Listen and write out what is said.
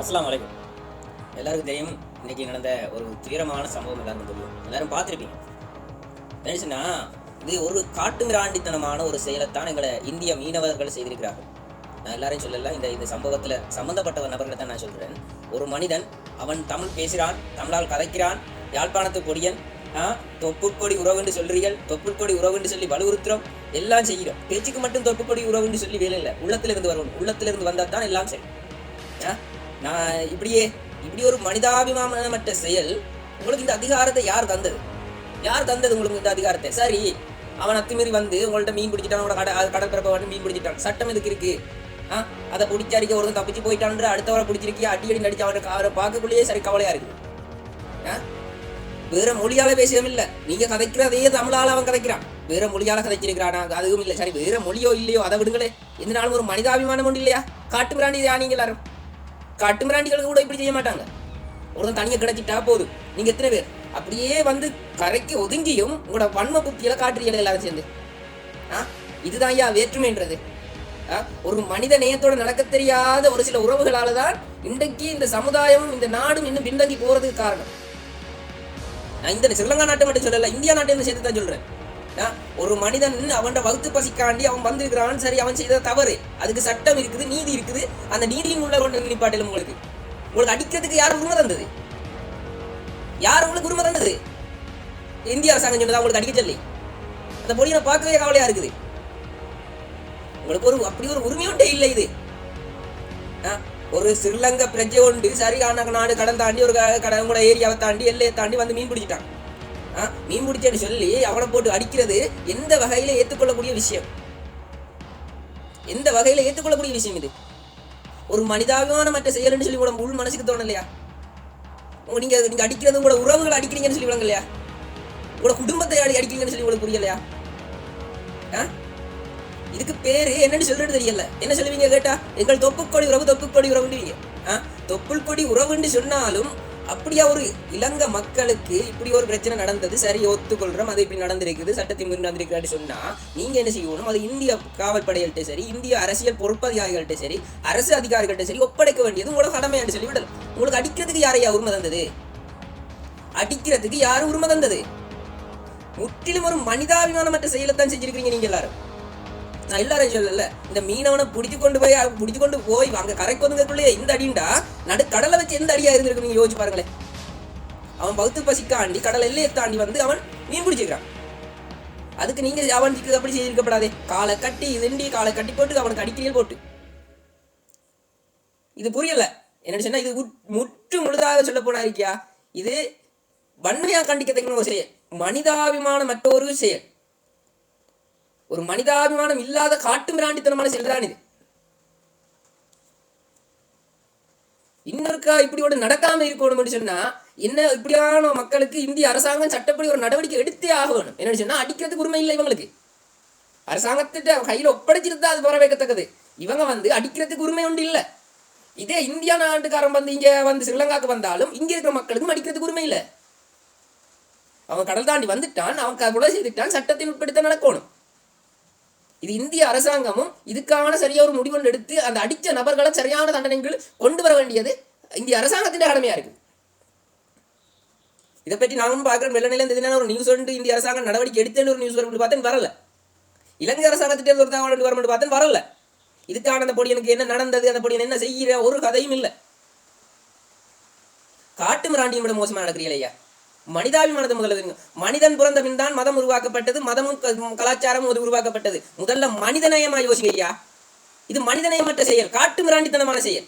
அஸ்ஸலாமு அலைக்கும். எல்லாருக்கும் தெரியும், இன்னைக்கு நடந்த ஒரு துயரமான சம்பவம் எல்லாருக்கும் தெரியும். எல்லாரும் பார்த்துருப்பீங்க. நினைச்சுன்னா, இது ஒரு காட்டுமிராண்டித்தனமான ஒரு செயலைத்தான் எங்களை இந்திய மீனவர்கள் செய்திருக்கிறார்கள். நான் எல்லாரையும் சொல்லல, இந்த இந்த சம்பவத்தில் சம்பந்தப்பட்ட நபர்களை தான் நான் சொல்கிறேன். ஒரு மனிதன், அவன் தமிழ் பேசுகிறான், தமிழால் கதைக்கிறான், யாழ்ப்பாணத்து கொடியன், தொப்புக்கொடி உறவுன்னு சொல்றீர்கள், தொப்புக்கொடி உறவுன்னு சொல்லி வலுவுறுத்துறோம், எல்லாம் செய்கிறோம். பேச்சுக்கு மட்டும் தொப்புக்கொடி உறவுன்னு சொல்லி வேலை இல்லை, உள்ளத்திலிருந்து வரணும். உள்ளத்திலிருந்து வந்தால் தான் எல்லாம் சரி. நான் இப்படி ஒரு மனிதாபிமானமற்ற செயல். உங்களுக்கு இந்த அதிகாரத்தை யார் தந்தது? யார் தந்தது உங்களுக்கு இந்த அதிகாரத்தை? சரி, அவன் அத்துமீறி வந்து உங்கள்ட்ட மீன் பிடிச்சிட்டான், உங்களோட கடற்பரப்பை வந்து மீன் பிடிச்சிட்டான், சட்டம் எதுக்கு இருக்கு? அதை பிடிச்சாரிக்க ஒருத்தன் தப்பிச்சு போயிட்டான்ற அடுத்தவரை பிடிச்சிருக்கியா, அடி நடிச்சு அவரை பார்க்கக்குள்ளேயே சரி கவலையா இருக்குது. வேற மொழியால பேசவும் இல்லை, நீங்க கதைக்கிறதே தமிழால அவன் கதைக்கிறான், வேற மொழியால கதைச்சிருக்கிறானா அதுவும் இல்லை. சரி, வேற மொழியோ இல்லையோ அதை விடுங்களே, எந்த நாளும் ஒரு மனிதாபிமானம் ஒன்று இல்லையா? காட்டு மிராண்டி நீங்க எல்லாரும் காட்டு மிராண்டிகளுக்கு கூட இப்படி செய்ய மாட்டாங்க. ஒருத்தன் தனியாக கிடைச்சிட்டா போதும், நீங்க எத்தனை பேர் அப்படியே வந்து கரைக்கு ஒதுங்கியும் உங்களோட வன்ம புத்தியில காட்டுறீங்க எல்லாரும் சேர்ந்து. இதுதான் ஐயா வேற்றுமைன்றது. ஒரு மனித நேயத்தோட நடக்க தெரியாத ஒரு சில உறவுகளால தான் இன்றைக்கு இந்த சமுதாயமும் இந்த நாடும் இன்னும் பின்தங்கி போறதுக்கு காரணம். நான் இந்த ஸ்ரீலங்கா நாட்டை மட்டும் சொல்லல, இந்தியா நாட்டை சேர்த்து தான் சொல்றேன். ஒரு மனிதன் அவன் வகுத்து பசிக்காண்டி அவன் வந்திருக்கிறான், சரி, அவன் செய்த தவறு, அதுக்கு சட்டம் இருக்குது, நீதி இருக்குது. அந்த நீதியின் உள்ள கொண்டு நிப்பாட்டிலும் உங்களுக்கு அடிக்கிறதுக்கு யார் உரிமை தந்தது? யார் உங்களுக்கு உரிமை தந்தது? இந்திய அரசாங்கம் சொன்னதா உங்களுக்கு அடிக்க சொல்லி? அந்த பொடியை பார்க்கவே கவலையா இருக்குது. உங்களுக்கு அப்படி ஒரு உரிமையோட்டே இல்லை. இது ஒரு ஸ்ரீலங்கா பிரஜை உண்டு, சரியான நாடு கடன் தாண்டி ஒரு கூட ஏரியாவை தாண்டி எல்லையை தாண்டி வந்து மீன் பிடிச்சிட்டான். மீன் பிடிச்சேன்னு சொல்லி அவனை போட்டு அடிக்கிறது எந்த வகையில ஏற்றுக்கொள்ளக்கூடிய விஷயம்? எந்த வகையில ஏற்றுக்கொள்ளக்கூடிய விஷயம் இது? ஒரு மனிதாபிமானமற்ற செயல்னு சொல்லி கூட உள் மனசுக்கு தோணும் இல்லையா? நீங்க அடிக்கிறது கூட உறவுகளை அடிக்கிறீங்கன்னு சொல்லி விளங்க இல்லையா? உங்களோட குடும்பத்தை அடிக்கிறீங்கன்னு சொல்லி உங்களுக்கு புரியலையா? இதுக்கு பேரு என்னன்னு சொல்றது தெரியல. என்ன சொல்லுவீங்க கேட்டா? எங்கள் தொப்புக்கொடி உறவு, தொப்புக்கொடி உறவுன்றீங்க. தொப்புள் கொடி உறவுன்னு சொன்னாலும் அப்படியா ஒரு இலங்கை மக்களுக்கு இப்படி ஒரு பிரச்சனை நடந்தது, சரி ஒத்துக்கொள்றோம், அது இப்படி நடந்திருக்குது, சட்டத்தின் மீறி நடந்திருக்காரு சொன்னா நீங்க என்ன செய்யணும்? அது இந்திய காவல்படைகள்கிட்ட சரி, இந்திய அரசியல் பொறுப்பதிகாரிகள்கிட்ட சரி, அரசு அதிகாரிகள்கிட்ட சரி ஒப்படைக்க வேண்டியது உங்களோட கடமையான்னு சொல்லி விடலாம். உங்களுக்கு அடிக்கிறதுக்கு யாரையா உரிமை தந்தது? அடிக்கிறதுக்கு யாரும் உரிமை தந்தது? முற்றிலும் ஒரு மனிதாபிமானமற்ற செயலைத்தான் செஞ்சிருக்கீங்க நீங்க எல்லாரும். நான் எல்லாரும் சொல்லல, இந்த மீனவனை பிடிச்சு கொண்டு போய் அங்க கரைக்கு வந்துக்குள்ளே இந்த அடிண்டா நடு கடலை வச்சு எந்த அடியா இருந்திருக்கு நீங்க யோசிச்சு பாருங்களேன். அவன் பௌத்து பசிக்காண்டி கடலை எல்லையை தாண்டி வந்து அவன் மீன் பிடிச்சிருக்கான். அதுக்கு நீங்க அவனுக்கு அப்படி செய்திருக்கப்படாதே. காலை கட்டி இதுண்டி காலை கட்டி போட்டு அவனுக்கு அடிக்கிறீர்கள் போட்டு. இது புரியல என்ன சொன்னா, இது முற்று முழுதாக சொல்ல போனா இருக்கியா, இது வன்மையா கண்டிக்கத்தக்க ஒரு செயல், மனிதாபிமானம் மற்ற ஒரு செயல், ஒரு மனிதாபிமானம் இல்லாத காட்டு மிராண்டித்தனமான செயல்தான் இது. இன்னொருக்கா இப்படி ஒரு நடக்காம இருக்கணும் சொன்னா என்ன? இப்படியான மக்களுக்கு இந்திய அரசாங்கம் சட்டப்படி ஒரு நடவடிக்கை எடுத்தே ஆகணும். என்ன சொன்னா, அடிக்கிறதுக்கு உரிமை இல்லை இவங்களுக்கு. அரசாங்கத்திட்ட கையில ஒப்படைச்சிருந்தா அது வரவேற்கத்தக்கது. இவங்க வந்து அடிக்கிறதுக்கு உரிமை ஒன்று இல்லை. இதே இந்தியா நாட்டுக்காரன் வந்து இங்க வந்து ஸ்ரீலங்காக்கு வந்தாலும் இங்க இருக்கிற மக்களுக்கும் அடிக்கிறதுக்கு உரிமை இல்லை. அவன் கடல் தாண்டி வந்துட்டான், அவன் கொலை செய்துட்டான், சட்டத்தின் உட்படுத்த நடக்கணும். இது இந்திய அரசாங்கமும் இதுக்கான சரியா ஒரு முடிவு எடுத்து அந்த அடிச்ச நபர்களை சரியான தண்டனைகள் கொண்டு வர வேண்டியது இந்திய அரசாங்கத்தின் கடமையா இருக்கு. இதை பற்றி நானும் பார்க்கிறேன். வெள்ளநிலை இந்த ஒரு நியூஸ் வந்து இந்திய அரசாங்கம் நடவடிக்கை எடுத்தேன்னு ஒரு நியூஸ் வரும் பார்த்தேன், வரல. இலங்கை அரசாங்கத்திட்ட ஒரு தகவல் வரும் பார்த்தேன், வரல. இதுக்கான அந்த பொடியனுக்கு என்ன நடந்தது, அந்த பொடியன் என்ன செய்கிற ஒரு கதையும் இல்லை. காட்டு மிராண்டியும் விட மோசமாக நடக்கிறீங்களா? மனிதாபிமானத்தை முதல்ல. மனிதன் பிறந்த பின் தான் மதம் உருவாக்கப்பட்டது, மதமும் கலாச்சாரமும் உருவாக்கப்பட்டது. முதல்ல மனிதநேயமா யோசிங்க ஐயா. இது மனிதநேயமற்ற செயல், காட்டு மிராண்டித்தனமான செயல்.